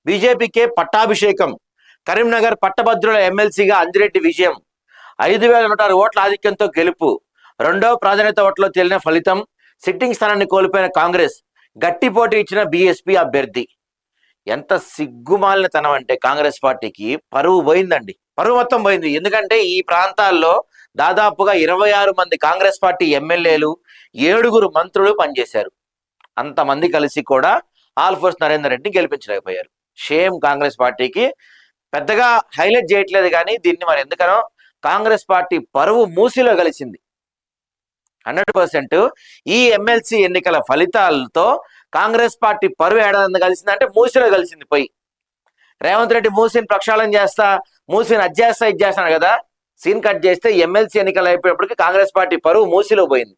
బీజేపీకే పట్టాభిషేకం. కరీంనగర్ పట్టభద్రుల ఎమ్మెల్సీగా అంజిరెడ్డి విజయం. 5,106 ఓట్ల ఆధిక్యంతో గెలుపు. రెండో ప్రాధాన్యత ఓట్లలో తేలిన ఫలితం. సిట్టింగ్ స్థానాన్ని కోల్పోయిన కాంగ్రెస్, గట్టి పోటీ ఇచ్చిన బీఎస్పీ అభ్యర్థి. ఎంత సిగ్గుమాలిన తనం అంటే కాంగ్రెస్ పార్టీకి పరువు పోయిందండి. పరువు మొత్తం పోయింది. ఎందుకంటే ఈ ప్రాంతాల్లో దాదాపుగా 26 మంది కాంగ్రెస్ పార్టీ ఎమ్మెల్యేలు, 7 మంత్రులు పనిచేశారు. అంతమంది కలిసి కూడా ఆల్ఫోర్స్ నరేందర్ రెడ్డిని గెలిపించలేకపోయారు. షేమ్ కాంగ్రెస్ పార్టీకి. పెద్దగా హైలైట్ చేయట్లేదు కానీ దీన్ని మరి ఎందుకనో కాంగ్రెస్ పార్టీ పరువు మూసిలో కలిసింది. 100% ఈ ఎమ్మెల్సీ ఎన్నికల ఫలితాలతో కాంగ్రెస్ పార్టీ పరువు ఏడాది కలిసిందంటే మూసిలో కలిసింది. పోయి రేవంత్ రెడ్డి మూసిని ప్రక్షాళన చేస్తా, మూసిని అజ్జేస్తా ఇచ్చేస్తాను కదా, సీన్ కట్ చేస్తే ఎమ్మెల్సీ ఎన్నికలు అయిపోయేప్పటికీ కాంగ్రెస్ పార్టీ పరువు మూసిలో పోయింది.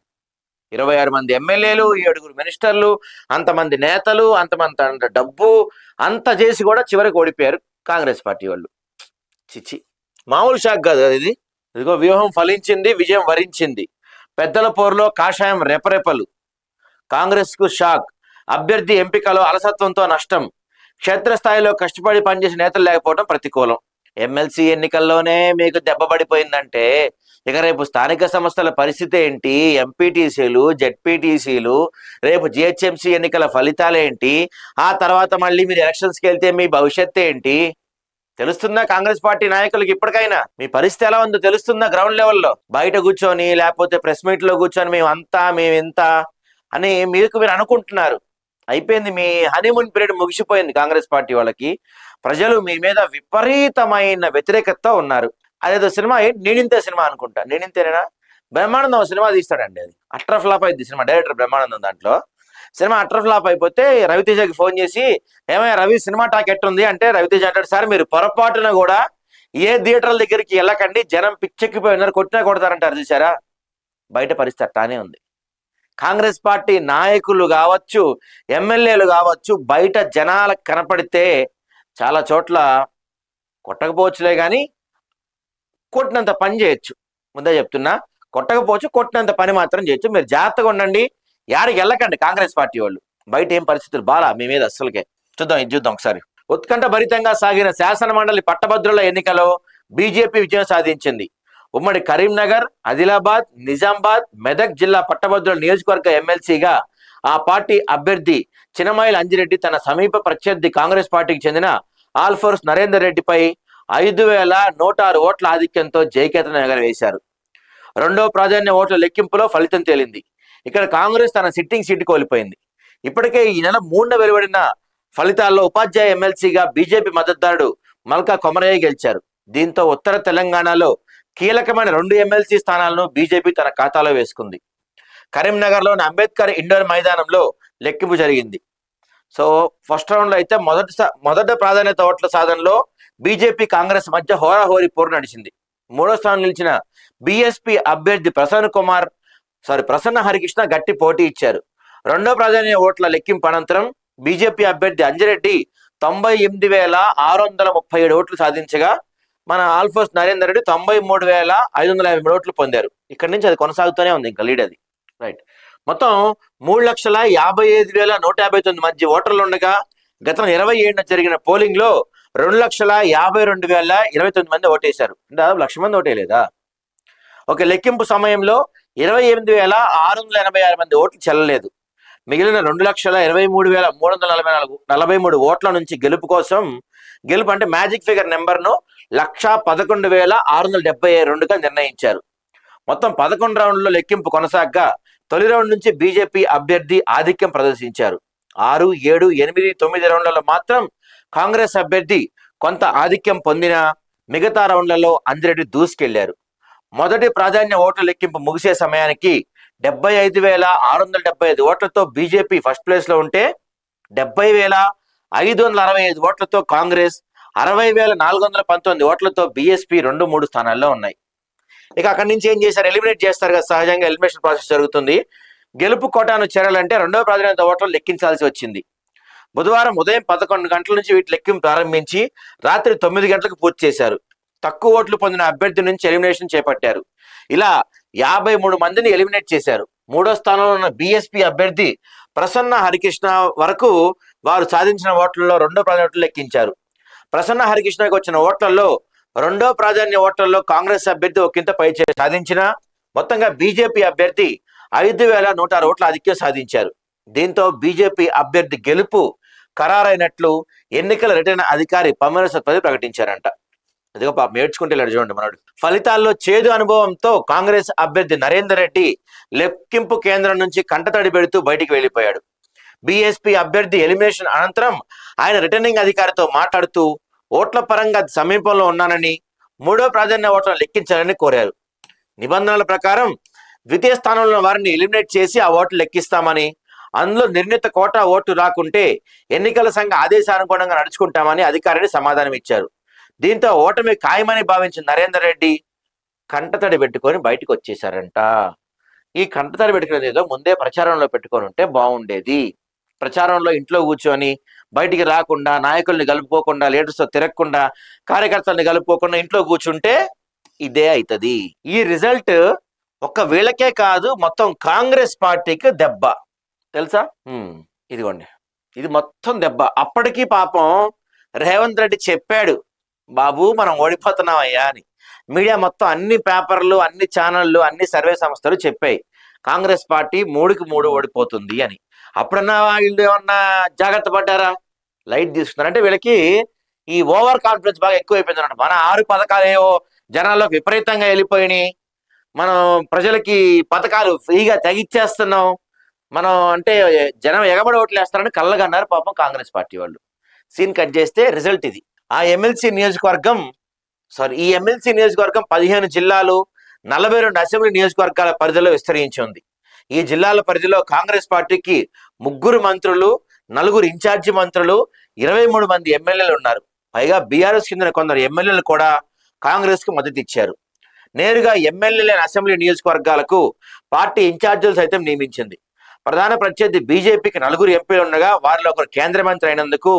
26 మంది ఎమ్మెల్యేలు, 7 మినిస్టర్లు, అంతమంది నేతలు, అంతమంది డబ్బు అంత చేసి కూడా చివరికి ఓడిపోయారు కాంగ్రెస్ పార్టీ వాళ్ళు. చిచ్చి, మామూలు షాక్ కాదు ఇది. ఇదిగో వ్యూహం ఫలించింది, విజయం వరించింది. పెద్దల పోరులో కాషాయం రెపరెపలు. కాంగ్రెస్ కు షాక్. అభ్యర్థి ఎంపికలో అలసత్వంతో నష్టం. క్షేత్రస్థాయిలో కష్టపడి పనిచేసే నేతలు లేకపోవడం ప్రతికూలం. ఎమ్మెల్సీ ఎన్నికల్లోనే మీకు దెబ్బ పడిపోయిందంటే ఇక రేపు స్థానిక సంస్థల పరిస్థితి ఏంటి? ఎంపీటీసీలు, జెడ్పీటీసీలు, రేపు జిహెచ్ఎంసీ ఎన్నికల ఫలితాలు ఏంటి? ఆ తర్వాత మళ్ళీ మీరు ఎలక్షన్స్కి వెళ్తే మీ భవిష్యత్తు ఏంటి? తెలుస్తుందా కాంగ్రెస్ పార్టీ నాయకులకి? ఇప్పటికైనా మీ పరిస్థితి ఎలా ఉందో తెలుస్తుందా? గ్రౌండ్ లెవెల్లో బయట కూర్చొని లేకపోతే ప్రెస్ మీట్ లో కూర్చొని మేము ఇంత అని మీరు అనుకుంటున్నారు. అయిపోయింది, మీ హనీమూన్ పీరియడ్ ముగిసిపోయింది కాంగ్రెస్ పార్టీ వాళ్ళకి. ప్రజలు మీ మీద విపరీతమైన వ్యతిరేకతతో ఉన్నారు. అదేదో సినిమా నేనింతే సినిమా అనుకుంటా, నేనింతేనేనా, బ్రహ్మానందం సినిమా తీస్తాడండి. అది అట్టర్ ఫ్లాప్ అయింది సినిమా. డైరెక్టర్ బ్రహ్మానందం. దాంట్లో సినిమా అట్టర్ ఫ్లాప్ అయిపోతే రవితేజకి ఫోన్ చేసి, ఏమైనా రవి సినిమా టాక్ ఎట్టుంది అంటే, రవితేజ అంటాడు, సార్ మీరు పొరపాటున కూడా ఏ థియేటర్ల దగ్గరికి వెళ్ళకండి, జనం పిచ్చెక్కిపోయి ఉన్నారు, కొట్టినా కొడతారంటారు చూసారా. బయట పరిస్థితి అట్టానే ఉంది. కాంగ్రెస్ పార్టీ నాయకులు కావచ్చు, ఎమ్మెల్యేలు కావచ్చు, బయట జనాలకు కనపడితే చాలా చోట్ల కొట్టకపోవచ్చులే కానీ కొట్టినంత పని చేయొచ్చు. ముందే చెప్తున్నా, కొట్టకపోవచ్చు, కొట్టినంత పని మాత్రం చేయొచ్చు. మీరు జాగ్రత్తగా ఉండండి, యాడికి వెళ్ళకండి కాంగ్రెస్ పార్టీ వాళ్ళు. బయట ఏం పరిస్థితులు బాలా మీ మీద అస్సలకే. చూద్దాం ఒకసారి. ఉత్కంఠ భరితంగా సాగిన శాసన మండలి పట్టభద్రుల ఎన్నికలో బీజేపీ విజయం సాధించింది. ఉమ్మడి కరీంనగర్, ఆదిలాబాద్, నిజామాబాద్, మెదక్ జిల్లా పట్టభద్రుల నియోజకవర్గ ఎమ్మెల్సీగా ఆ పార్టీ అభ్యర్థి చినమైల అంజిరెడ్డి తన సమీప ప్రత్యర్థి కాంగ్రెస్ పార్టీకి చెందిన ఆల్ఫోర్స్ నరేందర్ రెడ్డిపై 5,106 ఓట్ల ఆధిక్యంతో జయకేతన ఎగరవేశారు. రెండో ప్రాధాన్య ఓట్ల లెక్కింపులో ఫలితం తేలింది. ఇక్కడ కాంగ్రెస్ తన సిట్టింగ్ సీటు కోల్పోయింది. ఇప్పటికే ఈ నెల 3న వెలువడిన ఫలితాల్లో ఉపాధ్యాయ ఎమ్మెల్సీగా బీజేపీ మద్దతుదారుడు మల్కా కొమరయ్య గెలిచారు. దీంతో ఉత్తర తెలంగాణలో కీలకమైన 2 ఎమ్మెల్సీ స్థానాలను బీజేపీ తన ఖాతాలో వేసుకుంది. కరీంనగర్లోని అంబేద్కర్ ఇండోర్ మైదానంలో లెక్కింపు జరిగింది. సో ఫస్ట్ రౌండ్ లో అయితే మొదటి ప్రాధాన్యత ఓట్ల సాధనలో బీజేపీ కాంగ్రెస్ మధ్య హోరాహోరీ పోరు నడిచింది. 3వ స్థానం నిలిచిన బీఎస్పీ అభ్యర్థి ప్రసన్న హరికృష్ణ గట్టి పోటీ ఇచ్చారు. రెండో ప్రాధాన్య ఓట్ల లెక్కింపు అనంతరం బీజేపీ అభ్యర్థి అంజిరెడ్డి 98,637 ఓట్లు సాధించగా, మన ఆల్ఫోర్స్ నరేందర్ రెడ్డి 93,553 ఓట్లు పొందారు. ఇక్కడి నుంచి అది కొనసాగుతూనే ఉంది, ఇంకా లీడ్ అది. రైట్. మొత్తం 3,55,159 మంది ఓటర్లు ఉండగా, గత 27న జరిగిన పోలింగ్ లో 2,52,029 మంది ఓటేశారు. దాదాపు 1,00,000 మంది ఓటేయలేదా? ఒక లెక్కింపు సమయంలో 28,686 మంది ఓట్లు చెల్లలేదు. మిగిలిన 2,23,343 ఓట్ల నుంచి గెలుపు అంటే మ్యాజిక్ ఫిగర్ నెంబర్ను 1,11,672గా నిర్ణయించారు. మొత్తం 11 రౌండ్లో లెక్కింపు కొనసాగగా తొలి రౌండ్ నుంచి బీజేపీ అభ్యర్థి ఆధిక్యం ప్రదర్శించారు. 6, 7, 8, 9 రౌండ్లలో మాత్రం కాంగ్రెస్ అభ్యర్థి కొంత ఆధిక్యం పొందిన మిగతా రౌండ్లలో అంజిరెడ్డి దూసుకెళ్లారు. మొదటి ప్రాధాన్య ఓట్ల లెక్కింపు ముగిసే సమయానికి 75,675 ఓట్లతో బీజేపీ ఫస్ట్ ప్లేస్ లో ఉంటే, 70,565 ఓట్లతో కాంగ్రెస్, 60,419 ఓట్లతో బీఎస్పీ 2, 3 స్థానాల్లో ఉన్నాయి. ఇక అక్కడి నుంచి ఏం చేశారు? ఎలిమినేట్ చేస్తారు కదా, సహజంగా ఎలిమినేషన్ ప్రాసెస్ జరుగుతుంది. గెలుపు కోటాను చేరాలంటే రెండవ ప్రాధాన్యత ఓట్లను లెక్కించాల్సి వచ్చింది. బుధవారం ఉదయం 11 గంటల నుంచి వీటి లెక్కింపు ప్రారంభించి రాత్రి 9 గంటలకు పూర్తి చేశారు. తక్కువ ఓట్లు పొందిన అభ్యర్థి నుంచి ఎలిమినేషన్ చేపట్టారు. ఇలా 53 మందిని ఎలిమినేట్ చేశారు. 3వ స్థానంలో ఉన్న బీఎస్పీ అభ్యర్థి ప్రసన్న హరికృష్ణ వరకు వారు సాధించిన ఓట్లలో రెండో ప్రాధాన్యత ఓట్లు లెక్కించారు. ప్రసన్న హరికృష్ణకు వచ్చిన ఓట్లలో రెండో ప్రాధాన్య ఓట్లలో కాంగ్రెస్ అభ్యర్థి ఒకంత పై సాధించిన మొత్తంగా బీజేపీ అభ్యర్థి 5,106 ఓట్ల ఆధిక్యం సాధించారు. దీంతో బీజేపీ అభ్యర్థి గెలుపు ఖరారైనట్లు ఎన్నికల రిటర్నింగ్ అధికారి పమ్మేల సత్పతి ప్రకటించారంట. అదిగో పాపం ఏడ్చుకుంటే ఇలా చూడండి మనోడు. ఫలితాల్లో చేదు అనుభవంతో కాంగ్రెస్ అభ్యర్థి నరేందర్ రెడ్డి లెక్కింపు కేంద్రం నుంచి కంటతడి పెడుతూ బయటికి వెళ్లిపోయాడు. బీఎస్పీ అభ్యర్థి ఎలిమినేషన్ అనంతరం ఆయన రిటర్నింగ్ అధికారితో మాట్లాడుతూ ఓట్ల పరంగా సమీపంలో ఉన్నానని, మూడో ప్రాధాన్య ఓట్లను లెక్కించాలని కోరారు. నిబంధనల ప్రకారం ద్వితీయ స్థానంలో వారిని ఎలిమినేట్ చేసి ఆ ఓట్లు లెక్కిస్తామని, అందులో నిర్ణీత కోటా ఓటు రాకుంటే ఎన్నికల సంఘ ఆదేశానుగుణంగా నడుచుకుంటామని అధికారిని సమాధానం ఇచ్చారు. దీంతో ఓటమి ఖాయమని భావించిన నరేందర్ రెడ్డి కంటతడి పెట్టుకొని బయటకు వచ్చేసారంట. ఈ కంటతడి పెట్టుకునేది ఏదో ముందే ప్రచారంలో పెట్టుకొని ఉంటే బాగుండేది. ప్రచారంలో ఇంట్లో కూర్చొని బయటికి రాకుండా, నాయకుల్ని కలుపుకోకుండా, లీడర్స్తో తిరగకుండా, కార్యకర్తల్ని కలుపుకోకుండా ఇంట్లో కూర్చుంటే ఇదే అవుతుంది. ఈ రిజల్ట్ ఒక్క వీళ్ళకే కాదు, మొత్తం కాంగ్రెస్ పార్టీకి దెబ్బ. తెలుసా? ఇదిగోండి, ఇది మొత్తం దెబ్బ. అప్పటికీ పాపం రేవంత్ రెడ్డి చెప్పాడు, బాబు మనం ఓడిపోతున్నామయ్యా అని. మీడియా మొత్తం అన్ని పేపర్లు, అన్ని ఛానళ్ళు, అన్ని సర్వే సంస్థలు చెప్పాయి కాంగ్రెస్ పార్టీ 3కి 3 ఓడిపోతుంది అని. అప్పుడన్నా వీళ్ళు ఏమన్నా జాగ్రత్త పడ్డారా? లైట్ తీసుకున్నారు. అంటే వీళ్ళకి ఈ ఓవర్ కాన్ఫిడెన్స్ బాగా ఎక్కువైపోయింది అన్నమాట. మన 6 పథకాలు ఏవో జనాల్లోకి విపరీతంగా వెళ్ళిపోయినాయి, మనం ప్రజలకి పథకాలు ఫ్రీగా తగ్గిచ్చేస్తున్నాం, మనం అంటే జనం ఎగబడి ఓట్లు వేస్తారని కళ్ళగన్నారు పాపం కాంగ్రెస్ పార్టీ వాళ్ళు. సీన్ కట్ చేస్తే రిజల్ట్ ఇది. ఈ ఎమ్మెల్సీ నియోజకవర్గం 15 జిల్లాలు, 42 అసెంబ్లీ నియోజకవర్గాల పరిధిలో విస్తరించి ఉంది. ఈ జిల్లాల పరిధిలో కాంగ్రెస్ పార్టీకి 3 మంత్రులు, 4 ఇన్ఛార్జి మంత్రులు, 23 మంది ఎమ్మెల్యేలు ఉన్నారు. పైగా బీఆర్ఎస్ కింద కొందరు ఎమ్మెల్యేలు కూడా కాంగ్రెస్ కు మద్దతు ఇచ్చారు. నేరుగా ఎమ్మెల్యే లేని అసెంబ్లీ నియోజకవర్గాలకు పార్టీ ఇన్ఛార్జీలు సైతం నియమించింది. ప్రధాన ప్రత్యర్థి బీజేపీకి 4 ఎంపీలు ఉండగా వారిలో ఒకరు కేంద్ర మంత్రి అయినందుకు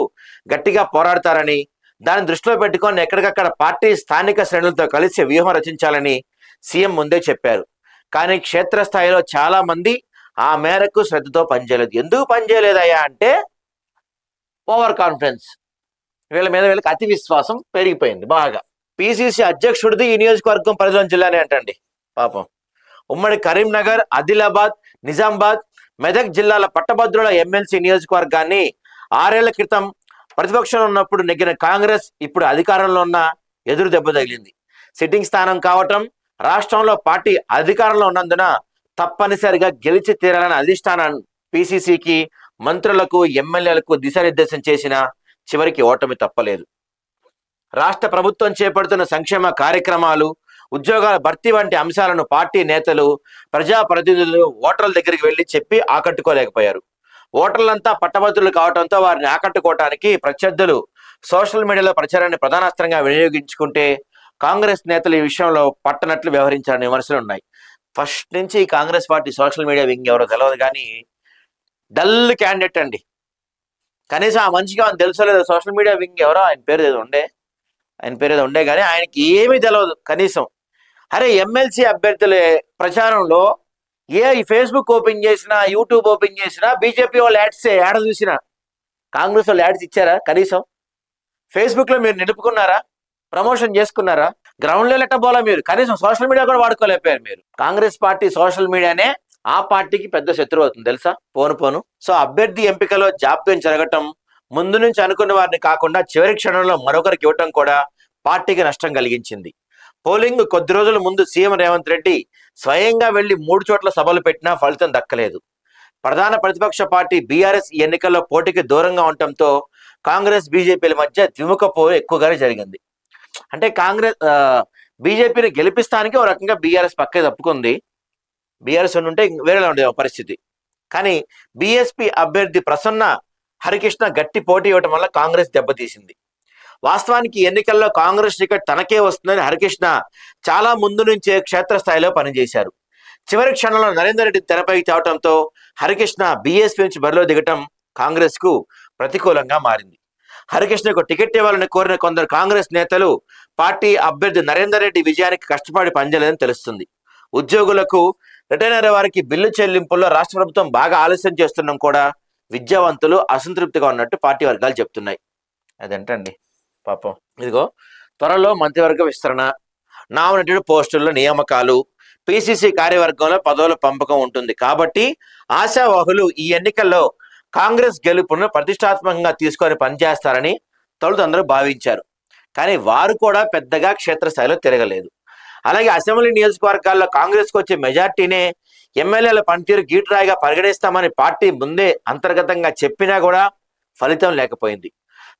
గట్టిగా పోరాడతారని, దాన్ని దృష్టిలో పెట్టుకొని ఎక్కడికక్కడ పార్టీ స్థానిక శ్రేణులతో కలిసి వ్యూహం రచించాలని సీఎం ముందే చెప్పారు. కానీ క్షేత్రస్థాయిలో చాలా మంది ఆ మేరకు శ్రద్ధతో పనిచేయలేదు. ఎందుకు పనిచేయలేదయ్యా అంటే ఓవర్ కాన్ఫిడెన్స్, వీళ్ళకి అతి విశ్వాసం పెరిగిపోయింది బాగా. పిసిసి అధ్యక్షుడిది ఈ నియోజకవర్గం పరిధిలోని జిల్లానే అంటండి పాపం. ఉమ్మడి కరీంనగర్, ఆదిలాబాద్, నిజామాబాద్, మెదక్ జిల్లాల పట్టభద్రుల ఎమ్మెల్సీ నియోజకవర్గాన్ని 6 ఏళ్ల క్రితం ప్రతిపక్షంలో ఉన్నప్పుడు నెగ్గిన కాంగ్రెస్ ఇప్పుడు అధికారంలో ఉన్న ఎదురు దెబ్బ తగిలింది. సిట్టింగ్ స్థానం కావటం, రాష్ట్రంలో పార్టీ అధికారంలో ఉన్నందున తప్పనిసరిగా గెలిచి తీరాలని అధిష్టానం పిసిసికి, మంత్రులకు, ఎమ్మెల్యేలకు దిశానిర్దేశం చేసిన చివరికి ఓటమి తప్పలేదు. రాష్ట్ర ప్రభుత్వం చేపడుతున్న సంక్షేమ కార్యక్రమాలు, ఉద్యోగాల భర్తీ వంటి అంశాలను పార్టీ నేతలు, ప్రజాప్రతినిధులు ఓటర్ల దగ్గరికి వెళ్లి చెప్పి ఆకట్టుకోలేకపోయారు. ఓటర్లంతా పట్టభద్రులు కావడంతో వారిని ఆకట్టుకోవటానికి ప్రత్యర్థులు సోషల్ మీడియాలో ప్రచారాన్ని ప్రధానాస్త్రంగా వినియోగించుకుంటే కాంగ్రెస్ నేతలు ఈ విషయంలో పట్టనట్లు వ్యవహరించారని విమర్శలు ఉన్నాయి. ఫస్ట్ నుంచి ఈ Congress party social media wing ఎవరో తెలియదు, కానీ డల్ క్యాండిడేట్ అండి. కనీసం ఆ మనిషికి ఆయన తెలుసో లేదో, సోషల్ మీడియా వింగ్ ఎవరో ఆయన పేరు ఏదో ఉండే కానీ ఆయనకి ఏమీ తెలియదు కనీసం. అరే ఎమ్మెల్సీ అభ్యర్థుల ప్రచారంలో ఈ ఫేస్బుక్ ఓపెన్ చేసినా, యూట్యూబ్ ఓపెన్ చేసినా బీజేపీ వాళ్ళు యాడ్ చూసినా, కాంగ్రెస్ వాళ్ళు యాడ్స్ ఇచ్చారా? కనీసం ఫేస్బుక్ లో మీరు నిలుపుకున్నారా? ప్రమోషన్ చేసుకున్నారా? గ్రౌండ్ లెవెల్ ఎట్టబోలా మీరు, కనీసం సోషల్ మీడియా కూడా వాడుకోలేకపోయారు మీరు. కాంగ్రెస్ పార్టీ సోషల్ మీడియానే ఆ పార్టీకి పెద్ద శత్రువు అవుతుంది తెలుసా, పోను. సో అభ్యర్థి ఎంపికలో జాప్యం జరగటం, ముందు నుంచి అనుకున్న వారిని కాకుండా చివరి క్షణంలో మరొకరికి ఇవ్వటం కూడా పార్టీకి నష్టం కలిగించింది. పోలింగ్ కొద్ది రోజుల ముందు సీఎం రేవంత్ రెడ్డి స్వయంగా వెళ్లి 3 చోట్ల సభలు పెట్టినా ఫలితం దక్కలేదు. ప్రధాన ప్రతిపక్ష పార్టీ బీఆర్ఎస్ ఈ ఎన్నికల్లో పోటీకి దూరంగా ఉండటంతో కాంగ్రెస్ బీజేపీల మధ్య ద్విముఖ పోరు ఎక్కువగానే జరిగింది. అంటే బీజేపీని గెలిపిస్తానికి ఒక రకంగా బీఆర్ఎస్ పక్కే తప్పుకుంది. బీఆర్ఎస్ ఉంటే వేరేలా ఉండేది పరిస్థితి. కానీ బీఎస్పీ అభ్యర్థి ప్రసన్న హరికృష్ణ గట్టి పోటీ ఇవ్వటం వల్ల కాంగ్రెస్ దెబ్బతీసింది. వాస్తవానికి ఎన్నికల్లో కాంగ్రెస్ టికెట్ తనకే వస్తుందని హరికృష్ణ చాలా ముందు నుంచే క్షేత్రస్థాయిలో పనిచేశారు. చివరి క్షణంలో నరేందర్ రెడ్డి తెరపైకి తేవటంతో హరికృష్ణ బీఎస్పీ నుంచి బరిలో దిగటం కాంగ్రెస్ కు ప్రతికూలంగా మారింది. హరికృష్ణకు టికెట్ ఇవ్వాలని కోరిన కొందరు కాంగ్రెస్ నేతలు పార్టీ అభ్యర్థి నరేందర్ రెడ్డి విజయానికి కష్టపడి పనిచేయలేదని తెలుస్తుంది. ఉద్యోగులకు, రిటైనర్ వారికి బిల్లు చెల్లింపుల్లో రాష్ట్ర ప్రభుత్వం బాగా ఆలస్యం చేస్తున్నాం కూడా విద్యావంతులు అసంతృప్తిగా ఉన్నట్టు పార్టీ వర్గాలు చెప్తున్నాయి. అదేంటండి పాపం. ఇదిగో త్వరలో మంత్రివర్గ విస్తరణ, నామినేటెడ్ పోస్టుల్లో నియామకాలు, పిసిసి కార్యవర్గంలో పదవుల పంపకం ఉంటుంది. కాబట్టి ఆశావాహులు ఈ ఎన్నికల్లో కాంగ్రెస్ గెలుపును ప్రతిష్టాత్మకంగా తీసుకొని పనిచేస్తారని తొలుత అందరూ భావించారు. కానీ వారు కూడా పెద్దగా క్షేత్రస్థాయిలో తిరగలేదు. అలాగే అసెంబ్లీ నియోజకవర్గాల్లో కాంగ్రెస్కి వచ్చే మెజార్టీనే ఎమ్మెల్యేల పనితీరు గీటురాయిగా పరిగణిస్తామని పార్టీ ముందే అంతర్గతంగా చెప్పినా కూడా ఫలితం లేకపోయింది.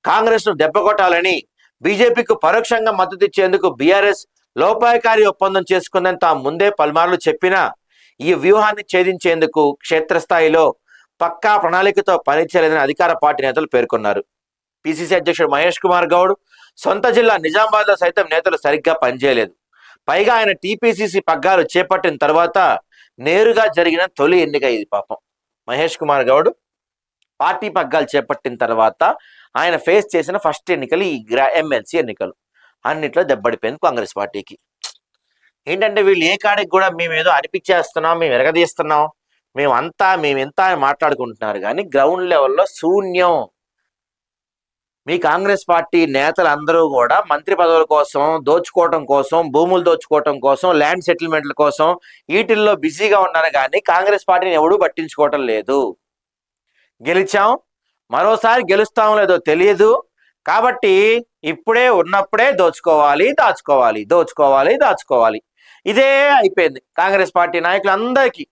కాంగ్రెస్ను దెబ్బకొట్టాలని బీజేపీకి పరోక్షంగా మద్దతు ఇచ్చేందుకు బీఆర్ఎస్ లోపాయకారి ఒప్పందం చేసుకుందని తాము ముందే పలుమార్లు చెప్పినా ఈ వ్యూహాన్ని ఛేదించేందుకు క్షేత్రస్థాయిలో పక్కా ప్రణాళికతో పనిచేయలేదని అధికార పార్టీ నేతలు పేర్కొన్నారు. పిసిసి అధ్యక్షుడు మహేష్ కుమార్ గౌడ్ సొంత జిల్లా నిజామాబాద్లో సైతం నేతలు సరిగ్గా పనిచేయలేదు. పైగా ఆయన టీపీసీసీ పగ్గాలు చేపట్టిన తర్వాత నేరుగా జరిగిన తొలి ఎన్నిక ఇది. పాపం మహేష్ కుమార్ గౌడ్ పార్టీ పగ్గాలు చేపట్టిన తర్వాత ఆయన ఫేస్ చేసిన ఫస్ట్ ఎన్నికలు ఈ ఎమ్మెల్సీ ఎన్నికలు. అన్నిట్లో దెబ్బడిపోయింది కాంగ్రెస్ పార్టీకి. ఏంటంటే వీళ్ళు ఏ కాడికి కూడా మేము ఏదో అనిపించేస్తున్నాం, మేము ఎరగదీస్తున్నాం, మేమెంత అని మాట్లాడుకుంటున్నారు. కానీ గ్రౌండ్ లెవెల్లో శూన్యం. మీ కాంగ్రెస్ పార్టీ నేతలందరూ కూడా మంత్రి పదవుల కోసం, దోచుకోవటం కోసం, భూములు దోచుకోవటం కోసం, ల్యాండ్ సెటిల్మెంట్ల కోసం వీటిల్లో బిజీగా ఉన్నారు. కానీ కాంగ్రెస్ పార్టీని ఎవడూ పట్టించుకోవటం లేదు. గెలిచాం, మరోసారి గెలుస్తాం లేదో తెలియదు. కాబట్టి ఇప్పుడే ఉన్నప్పుడే దోచుకోవాలి, దాచుకోవాలి. ఇదే అయిపోయింది కాంగ్రెస్ పార్టీ నాయకులందరికీ.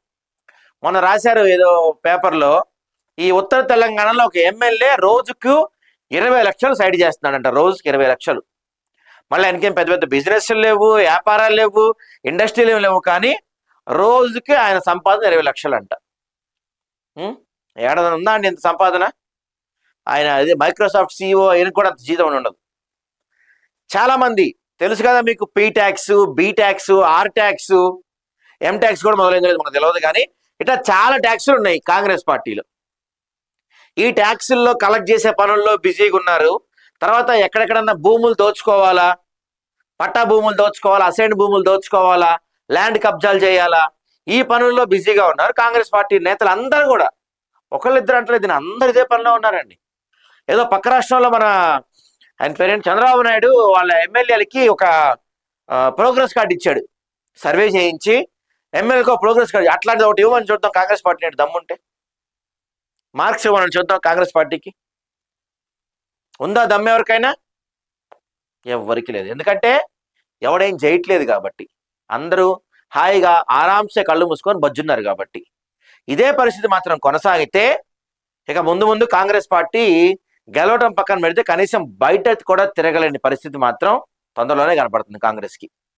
మొన్న రాశారు ఏదో పేపర్లో, ఈ ఉత్తర తెలంగాణలో ఒక ఎమ్మెల్యే రోజుకు 20 లక్షలు సైడ్ చేస్తున్నాడంట. రోజుకి 20 లక్షలు. మళ్ళీ ఆయనకేం పెద్ద పెద్ద బిజినెస్లు లేవు, వ్యాపారాలు లేవు, ఇండస్ట్రీలు ఏమి లేవు. కానీ రోజుకి ఆయన సంపాదన 20 లక్షలు అంట. ఏడాది ఉందా అండి ఇంత సంపాదన? ఆయన అదే మైక్రోసాఫ్ట్ సిఇఓ, ఈయనకు కూడా అంత జీతం ఉండదు. చాలా మంది తెలుసు కదా మీకు, P tax, B tax, R tax, M tax కూడా మొదలైంది మనకు తెలియదు. కానీ ఇట్లా చాలా ట్యాక్సులు ఉన్నాయి కాంగ్రెస్ పార్టీలో. ఈ ట్యాక్సుల్లో కలెక్ట్ చేసే పనుల్లో బిజీగా ఉన్నారు. తర్వాత ఎక్కడెక్కడన్నా భూములు దోచుకోవాలా, పట్టా భూములు దోచుకోవాలా, అసైన్ భూములు దోచుకోవాలా, ల్యాండ్ కబ్జాలు చేయాలా, ఈ పనుల్లో బిజీగా ఉన్నారు కాంగ్రెస్ పార్టీ నేతలు అందరూ కూడా. ఒకళ్ళిద్దరు అంటలేదు, దీని అందరు ఇదే పనిలో ఉన్నారండి. ఏదో పక్క రాష్ట్రంలో ఆయన పేరెంట్ చంద్రబాబు నాయుడు వాళ్ళ ఎమ్మెల్యేలకి ఒక ప్రోగ్రెస్ కార్డు ఇచ్చాడు. సర్వే చేయించి ఎమ్మెల్యేకి ఒక ప్రోగ్రెస్ కార్డు. అట్లాంటిది ఒకటి ఇవ్వమని చూద్దాం కాంగ్రెస్ పార్టీ నేడు దమ్ముంటే. మార్క్స్ ఇవ్వమని చూద్దాం కాంగ్రెస్ పార్టీకి. ఉందా దమ్ము ఎవరికైనా? ఎవరికి లేదు. ఎందుకంటే ఎవడేం చేయట్లేదు కాబట్టి. అందరూ హాయిగా ఆరాంసే కళ్ళు మూసుకొని బజ్జున్నారు కాబట్టి. ఇదే పరిస్థితి మాత్రం కొనసాగితే ఇక ముందు కాంగ్రెస్ పార్టీ గెలవటం పక్కన పెడితే కనీసం బయట కూడా తిరగలేని పరిస్థితి మాత్రం తొందరలోనే కనపడుతుంది కాంగ్రెస్కి.